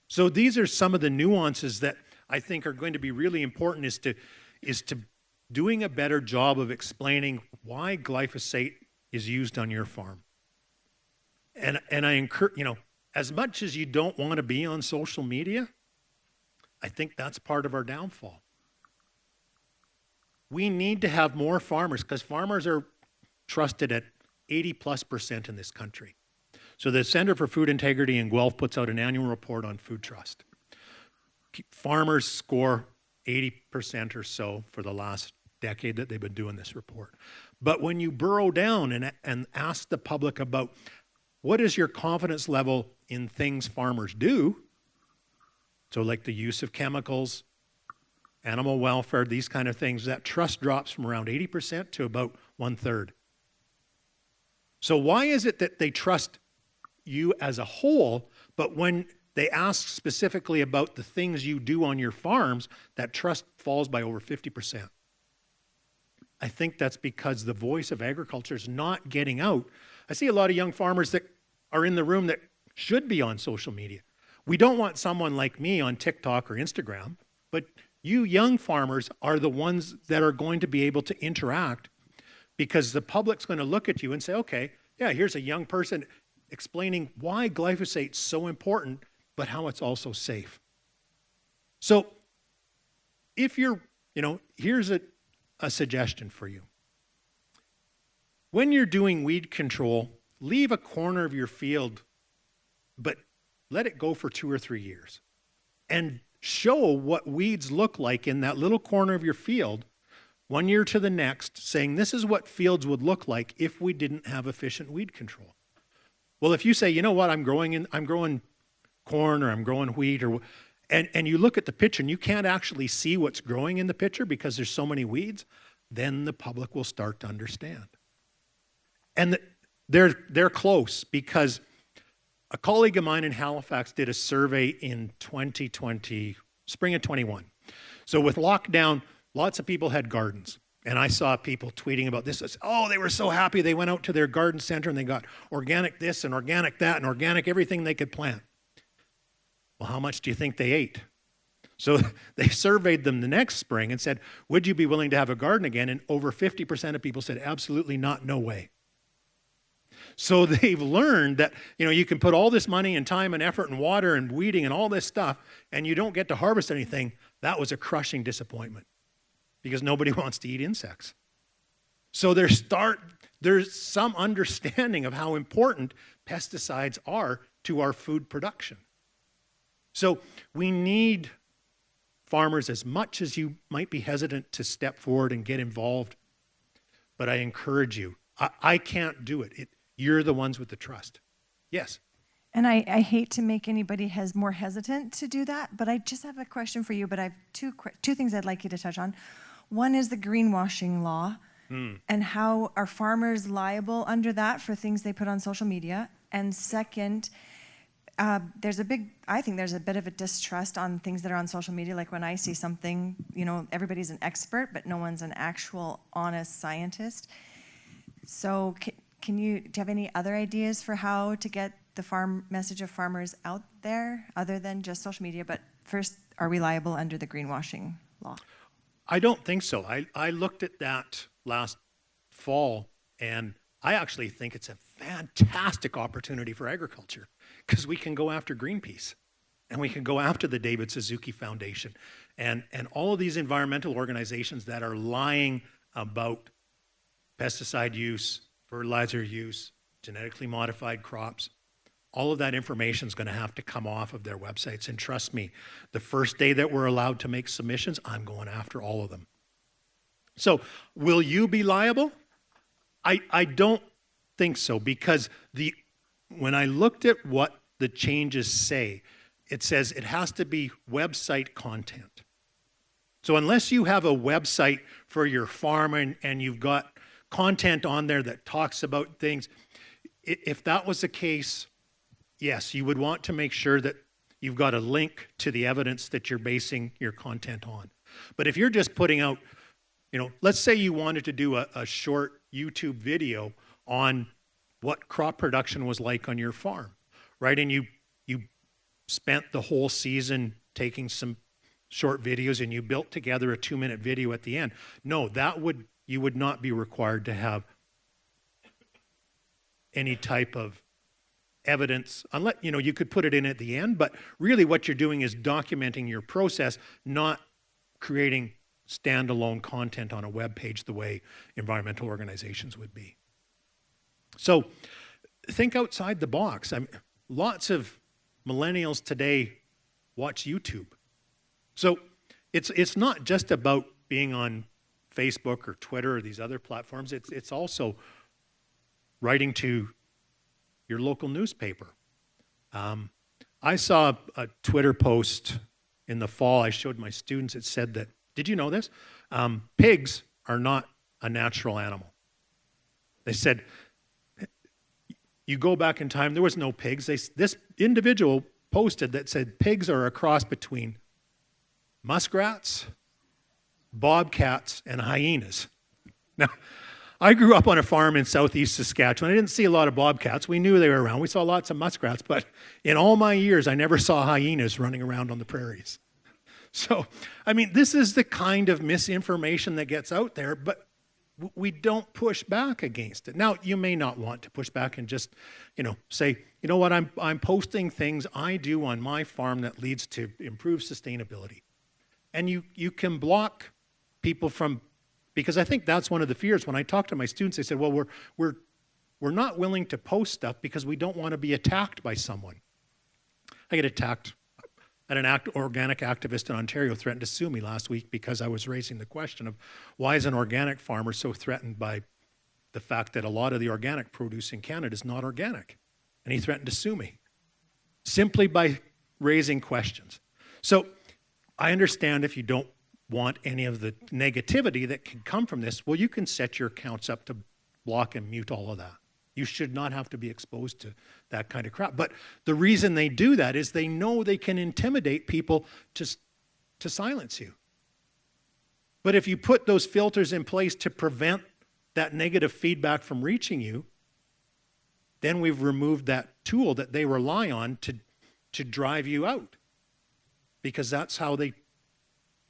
So these are some of the nuances that I think are going to be really important, is to doing a better job of explaining why glyphosate is used on your farm. And I encourage, as much as you don't want to be on social media, I think that's part of our downfall. We need to have more farmers, because farmers are trusted at 80+% in this country. So the Center for Food Integrity in Guelph puts out an annual report on food trust. Farmers score 80% or so for the last decade that they've been doing this report. But when you burrow down and ask the public about what is your confidence level in things farmers do, so like the use of chemicals, animal welfare, these kind of things, that trust drops from around 80% to about 1/3. So why is it that they trust you as a whole, but when they ask specifically about the things you do on your farms, that trust falls by over 50%? I think that's because the voice of agriculture is not getting out. I see a lot of young farmers that are in the room that should be on social media. We don't want someone like me on TikTok or Instagram, but you young farmers are the ones that are going to be able to interact, because the public's going to look at you and say, okay, yeah, here's a young person explaining why glyphosate's so important, but how it's also safe. So if you're, here's a suggestion for you. When you're doing weed control, leave a corner of your field, but let it go for 2 or 3 years and show what weeds look like in that little corner of your field 1 year to the next, saying this is what fields would look like if we didn't have efficient weed control. Well, if you say, you know what, I'm growing corn, or I'm growing wheat, and you look at the picture and you can't actually see what's growing in the picture because there's so many weeds, then the public will start to understand. And they're close, because a colleague of mine in Halifax did a survey in 2020, spring of 21. So with lockdown, lots of people had gardens. And I saw people tweeting about this. Oh, they were so happy. They went out to their garden center and they got organic this and organic that and organic everything they could plant. Well, how much do you think they ate? So they surveyed them the next spring and said, would you be willing to have a garden again? And over 50% of people said, absolutely not, no way. So they've learned that, you can put all this money and time and effort and water and weeding and all this stuff, and you don't get to harvest anything. That was a crushing disappointment, because nobody wants to eat insects. So there's some understanding of how important pesticides are to our food production. So we need farmers, as much as you might be hesitant to step forward and get involved, but I encourage you. I can't do it. You're the ones with the trust. Yes. And I hate to make anybody more hesitant to do that, but I just have a question for you. But I have two things I'd like you to touch on. One is the greenwashing law, and how are farmers liable under that for things they put on social media? And second, I think there's a bit of a distrust on things that are on social media. Like when I see something, everybody's an expert, but no one's an actual honest scientist. So do you have any other ideas for how to get the message of farmers out there other than just social media? But first, are we liable under the greenwashing law? I don't think so. I looked at that last fall, and I actually think it's a fantastic opportunity for agriculture, because we can go after Greenpeace, and we can go after the David Suzuki Foundation, and all of these environmental organizations that are lying about pesticide use, fertilizer use, genetically modified crops. All of that information is going to have to come off of their websites. And trust me, the first day that we're allowed to make submissions, I'm going after all of them. So will you be liable? I don't think so, because when I looked at what the changes say, it says it has to be website content. So unless you have a website for your farm and you've got content on there that talks about things, if that was the case, yes, you would want to make sure that you've got a link to the evidence that you're basing your content on. But if you're just putting out, let's say you wanted to do a short YouTube video on what crop production was like on your farm, right? And you spent the whole season taking some short videos and you built together a 2-minute video at the end. No, you would not be required to have any type of evidence, unless, you could put it in at the end, but really what you're doing is documenting your process, not creating standalone content on a web page the way environmental organizations would be. So think outside the box. Lots of millennials today watch YouTube. So it's not just about being on Facebook or Twitter or these other platforms. It's also writing to your local newspaper. I saw a Twitter post in the fall. I showed my students. It said that Did you know this? Pigs are not a natural animal. They said, you go back in time, there was no pigs. This individual posted that said pigs are a cross between muskrats, bobcats, and hyenas. Now, I grew up on a farm in southeast Saskatchewan. I didn't see a lot of bobcats. We knew they were around. We saw lots of muskrats, but in all my years, I never saw hyenas running around on the prairies. So, I mean, this is the kind of misinformation that gets out there, but we don't push back against it. Now, you may not want to push back and just, say, you know what, I'm posting things I do on my farm that leads to improved sustainability. And you can block people from, because I think that's one of the fears. When I talk to my students, they said, well, we're not willing to post stuff because we don't want to be attacked by someone. I get attacked. An organic activist in Ontario threatened to sue me last week because I was raising the question of why is an organic farmer so threatened by the fact that a lot of the organic produce in Canada is not organic. And he threatened to sue me simply by raising questions. So I understand if you don't want any of the negativity that can come from this, well, you can set your accounts up to block and mute all of that. You should not have to be exposed to that kind of crap. But the reason they do that is they know they can intimidate people to silence you. But if you put those filters in place to prevent that negative feedback from reaching you, then we've removed that tool that they rely on to drive you out. Because that's how they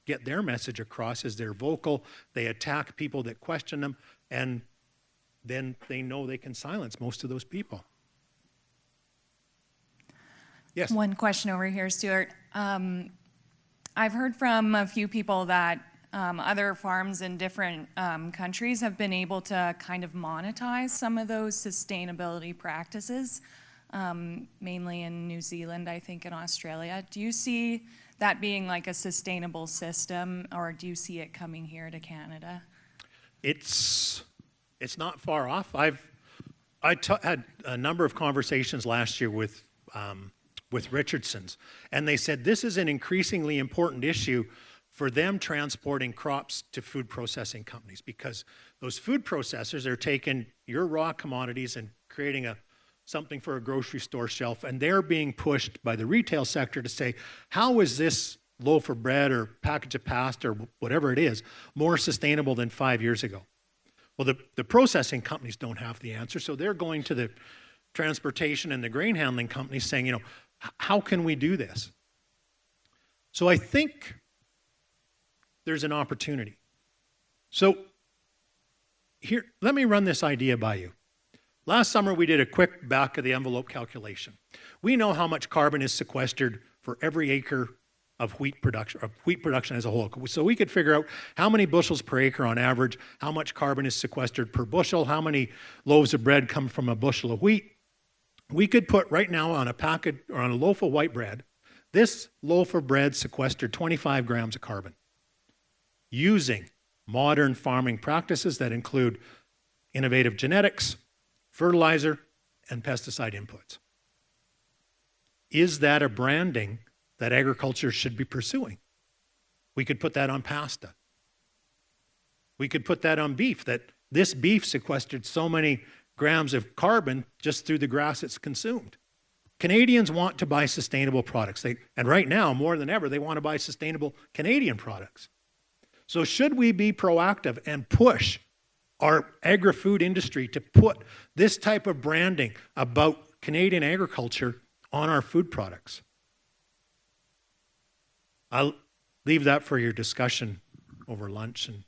get their message across, is they're vocal, they attack people that question them, and then they know they can silence most of those people. Yes? One question over here, Stuart. I've heard from a few people that other farms in different countries have been able to kind of monetize some of those sustainability practices, mainly in New Zealand, I think, and Australia. Do you see that being like a sustainable system, or do you see it coming here to Canada? It's not far off. I had a number of conversations last year with Richardson's, and they said this is an increasingly important issue for them transporting crops to food processing companies, because those food processors are taking your raw commodities and creating something for a grocery store shelf, and they're being pushed by the retail sector to say, how is this loaf of bread or package of pasta or whatever it is more sustainable than 5 years ago? Well, the processing companies don't have the answer, so they're going to the transportation and the grain handling companies saying, how can we do this? So I think there's an opportunity. So here, let me run this idea by you. Last summer, we did a quick back of the envelope calculation. We know how much carbon is sequestered for every acre of wheat production as a whole. So we could figure out how many bushels per acre on average, how much carbon is sequestered per bushel, how many loaves of bread come from a bushel of wheat. We could put right now on a packet or on a loaf of white bread, this loaf of bread sequestered 25 grams of carbon using modern farming practices that include innovative genetics, fertilizer, and pesticide inputs. Is that a branding that agriculture should be pursuing? We could put that on pasta. We could put that on beef, that this beef sequestered so many grams of carbon just through the grass it's consumed. Canadians want to buy sustainable products. And right now, more than ever, they want to buy sustainable Canadian products. So should we be proactive and push our agri-food industry to put this type of branding about Canadian agriculture on our food products? I'll leave that for your discussion over lunch and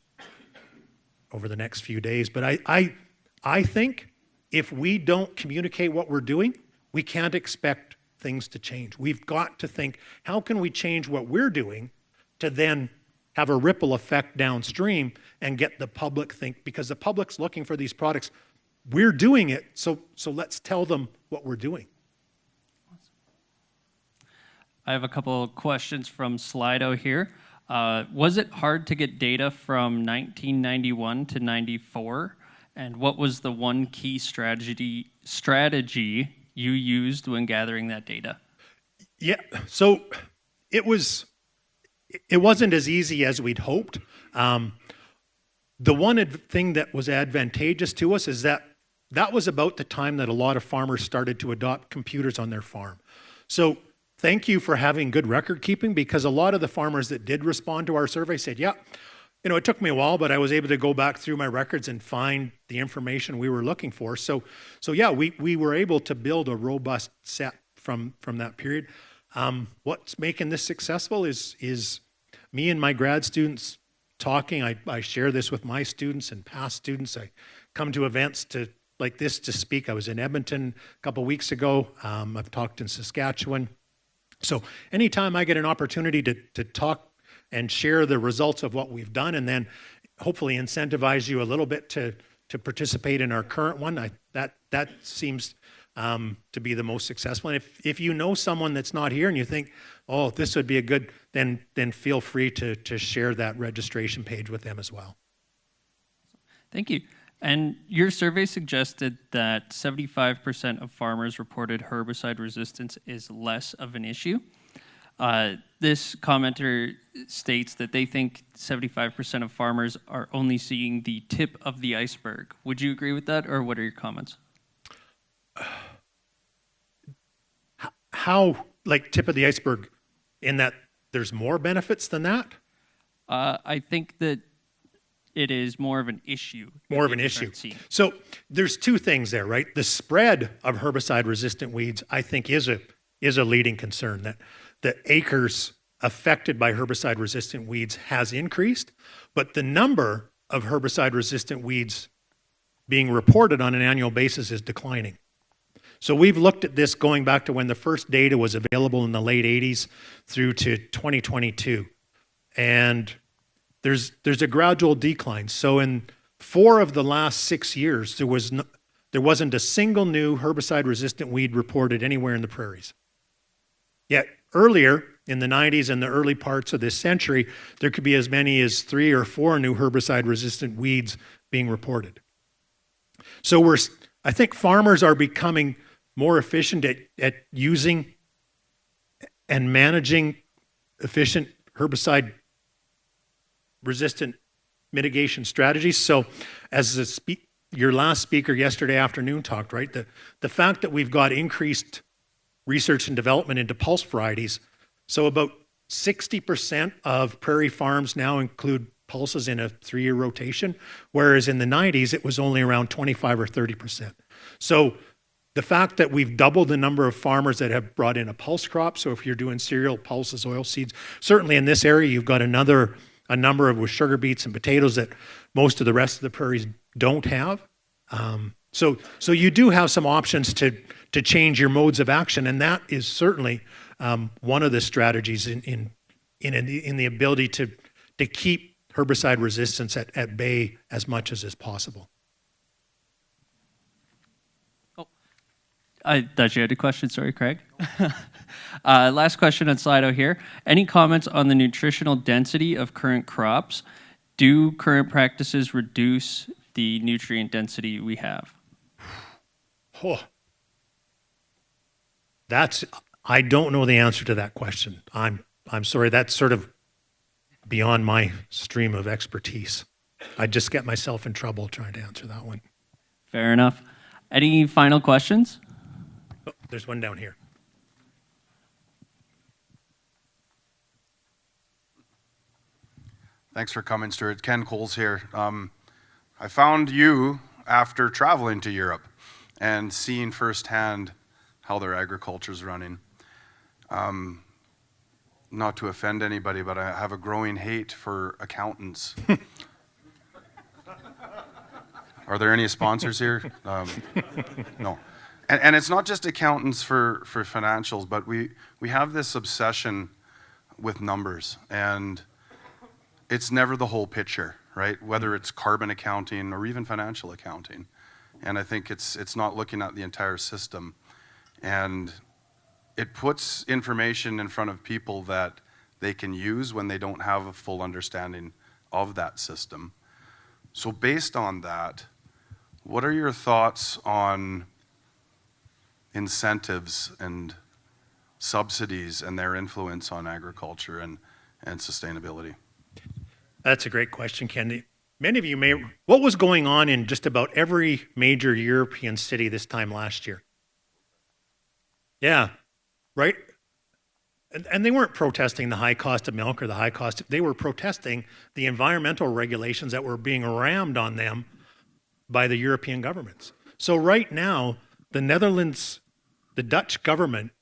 over the next few days. But I think if we don't communicate what we're doing, we can't expect things to change. We've got to think, how can we change what we're doing to then have a ripple effect downstream and get the public think, because the public's looking for these products. We're doing it, so let's tell them what we're doing. I have a couple of questions from Slido here. Was it hard to get data from 1991 to 94? And what was the one key strategy you used when gathering that data? Yeah, so it was it wasn't as easy as we'd hoped. The one thing that was advantageous to us is that was about the time that a lot of farmers started to adopt computers on their farm. So thank you for having good record keeping, because a lot of the farmers that did respond to our survey said, yeah, it took me a while, but I was able to go back through my records and find the information we were looking for. So yeah, we were able to build a robust set from that period. What's making this successful is me and my grad students talking. I share this with my students and past students. I come to events like this to speak. I was in Edmonton a couple weeks ago. I've talked in Saskatchewan. So anytime I get an opportunity to talk and share the results of what we've done, and then hopefully incentivize you a little bit to participate in our current one, that seems to be the most successful. And if you know someone that's not here and you think, oh, this would be a good, then feel free to share that registration page with them as well. Thank you. And your survey suggested that 75% of farmers reported herbicide resistance is less of an issue. This commenter states that they think 75% of farmers are only seeing the tip of the iceberg. Would you agree with that, or what are your comments? How, like, tip of the iceberg, in that there's more benefits than that? I think that it is more of an issue. More of an issue. So there's two things there, right? The spread of herbicide-resistant weeds, I think, is a leading concern. That the acres affected by herbicide-resistant weeds has increased, but the number of herbicide-resistant weeds being reported on an annual basis is declining. So we've looked at this going back to when the first data was available in the late 80s through to 2022. And there's a gradual decline. So in 4 of the last 6 years, there wasn't a single new herbicide-resistant weed reported anywhere in the prairies. Yet earlier, in the 90s and the early parts of this century, there could be as many as 3 or 4 new herbicide-resistant weeds being reported. So I think farmers are becoming more efficient at using and managing efficient herbicide-resistant mitigation strategies. So as your last speaker yesterday afternoon talked, right, the fact that we've got increased research and development into pulse varieties, so about 60% of prairie farms now include pulses in a 3-year rotation, whereas in the 90s it was only around 25 or 30%. So the fact that we've doubled the number of farmers that have brought in a pulse crop, so if you're doing cereal, pulses, oil seeds, certainly in this area you've got a number of with sugar beets and potatoes that most of the rest of the prairies don't have. So you do have some options to change your modes of action, and that is certainly one of the strategies in the ability to keep herbicide resistance at bay as much as is possible. I thought you had a question. Sorry, Craig. Last question on Slido here. Any comments on the nutritional density of current crops? Do current practices reduce the nutrient density we have? Oh, I don't know the answer to that question. I'm sorry. That's sort of beyond my stream of expertise. I just get myself in trouble trying to answer that one. Fair enough. Any final questions? Oh, there's one down here. Thanks for coming, Stuart. Ken Coles here. I found you after traveling to Europe and seeing firsthand how their agriculture's running. Not to offend anybody, but I have a growing hate for accountants. Are there any sponsors here? No. And it's not just accountants for financials, but we have this obsession with numbers, and it's never the whole picture, right? Whether it's carbon accounting or even financial accounting. And I think it's not looking at the entire system. And it puts information in front of people that they can use when they don't have a full understanding of that system. So based on that, what are your thoughts on incentives and subsidies and their influence on agriculture, and and sustainability? That's a great question, Ken. Many of you may, what was going on in just about every major European city this time last year? Yeah, right? And they weren't protesting the high cost of milk or the high cost, they were protesting the environmental regulations that were being rammed on them by the European governments. So right now, the Netherlands, the Dutch government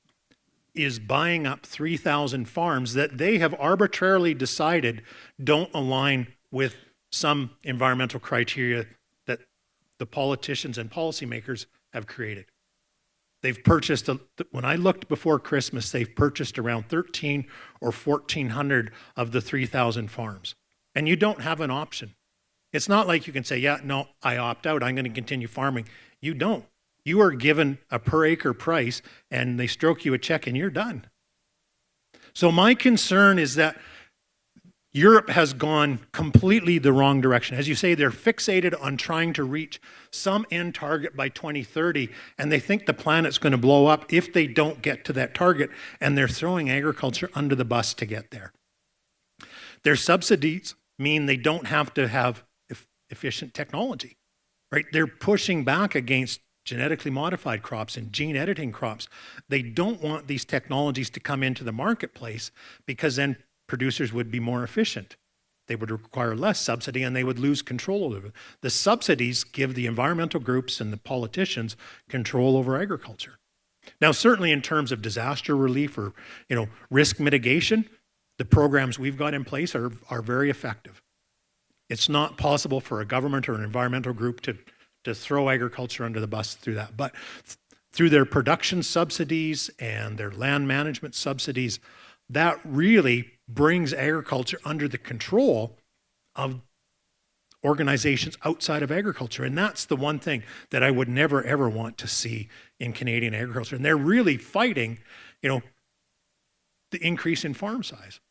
is buying up 3,000 farms that they have arbitrarily decided don't align with some environmental criteria that the politicians and policymakers have created. They've purchased, when I looked before Christmas, they've purchased around 13 or 1,400 of the 3,000 farms. And you don't have an option. It's not like you can say, yeah, no, I opt out, I'm going to continue farming. You don't. You are given a per acre price and they stroke you a check and you're done. So my concern is that Europe has gone completely the wrong direction. As you say, they're fixated on trying to reach some end target by 2030, and they think the planet's going to blow up if they don't get to that target, and they're throwing agriculture under the bus to get there. Their subsidies mean they don't have to have efficient technology, right? They're pushing back against genetically modified crops and gene editing crops. They don't want these technologies to come into the marketplace because then producers would be more efficient. They would require less subsidy and they would lose control over it. The subsidies give the environmental groups and the politicians control over agriculture. Now, certainly in terms of disaster relief or risk mitigation, the programs we've got in place are very effective. It's not possible for a government or an environmental group to throw agriculture under the bus through that. But through their production subsidies and their land management subsidies, that really brings agriculture under the control of organizations outside of agriculture. And that's the one thing that I would never, ever want to see in Canadian agriculture. And they're really fighting, the increase in farm size.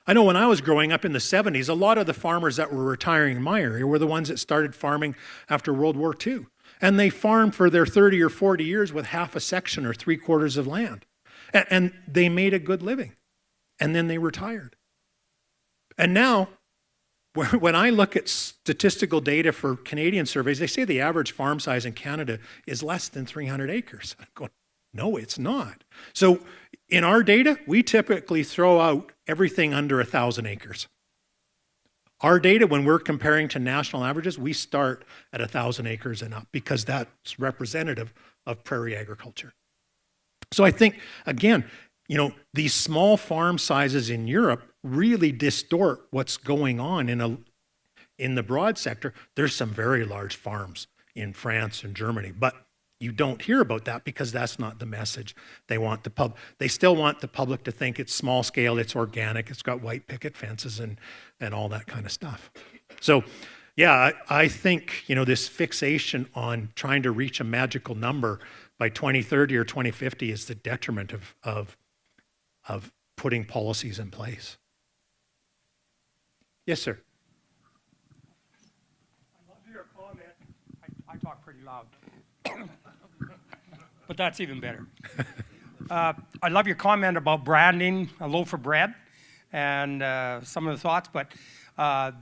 I know when I was growing up in the 70s, a lot of the farmers that were retiring in my area were the ones that started farming after World War II. And they farmed for their 30 or 40 years with half a section or 3/4 of land. And they made a good living. And then they retired. And now, when I look at statistical data for Canadian surveys, they say the average farm size in Canada is less than 300 acres. I'm going, no, it's not. So in our data, we typically throw out everything under 1,000 acres. Our data, when we're comparing to national averages, we start at 1,000 acres and up because that's representative of prairie agriculture. So I think, again, these small farm sizes in Europe really distort what's going on in the broad sector. There's some very large farms in France and Germany, but you don't hear about that because that's not the message they want they still want the public to think it's small scale, it's organic, it's got white picket fences and all that kind of stuff. So yeah, I think, this fixation on trying to reach a magical number by 2030 or 2050 is the detriment of putting policies in place. Yes, sir. I love your comment. I talk pretty loud. But that's even better. I love your comment about branding a loaf of bread and some of the thoughts, but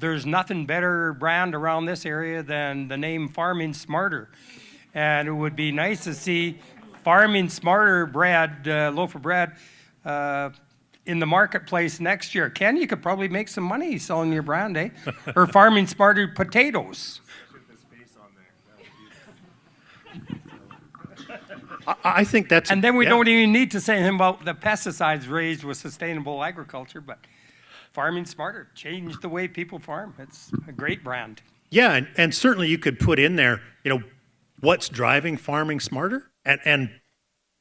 there's nothing better brand around this area than the name Farming Smarter. And it would be nice to see Farming Smarter bread, loaf of bread, in the marketplace next year. Ken, you could probably make some money selling your brand, eh? Or Farming Smarter potatoes. I think that's... And then we don't even need to say anything about the pesticides raised with sustainable agriculture, but Farming Smarter, change the way people farm. It's a great brand. Yeah, and certainly you could put in there, what's driving Farming Smarter? And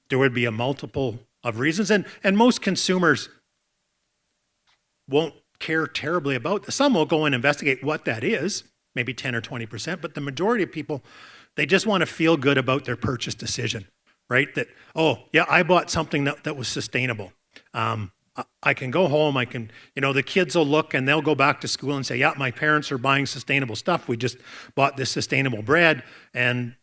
there would be a multiple of reasons. And most consumers won't care terribly about this. Some will go and investigate what that is, maybe 10 or 20%, but the majority of people, they just want to feel good about their purchase decision, right? That, oh, yeah, I bought something that was sustainable. I can go home, the kids will look and they'll go back to school and say, yeah, my parents are buying sustainable stuff. We just bought this sustainable bread. And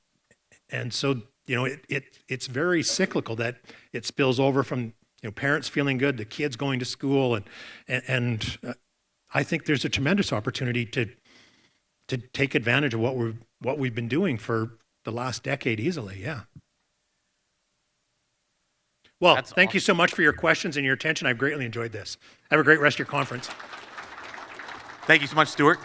so, it's very cyclical that it spills over from, you know, parents feeling good, the kids going to school, and I think there's a tremendous opportunity to take advantage of what we've been doing for the last decade easily. Yeah. Well, That's thank you so much for your questions and your attention. I've greatly enjoyed this. Have a great rest of your conference. Thank you so much, Stuart.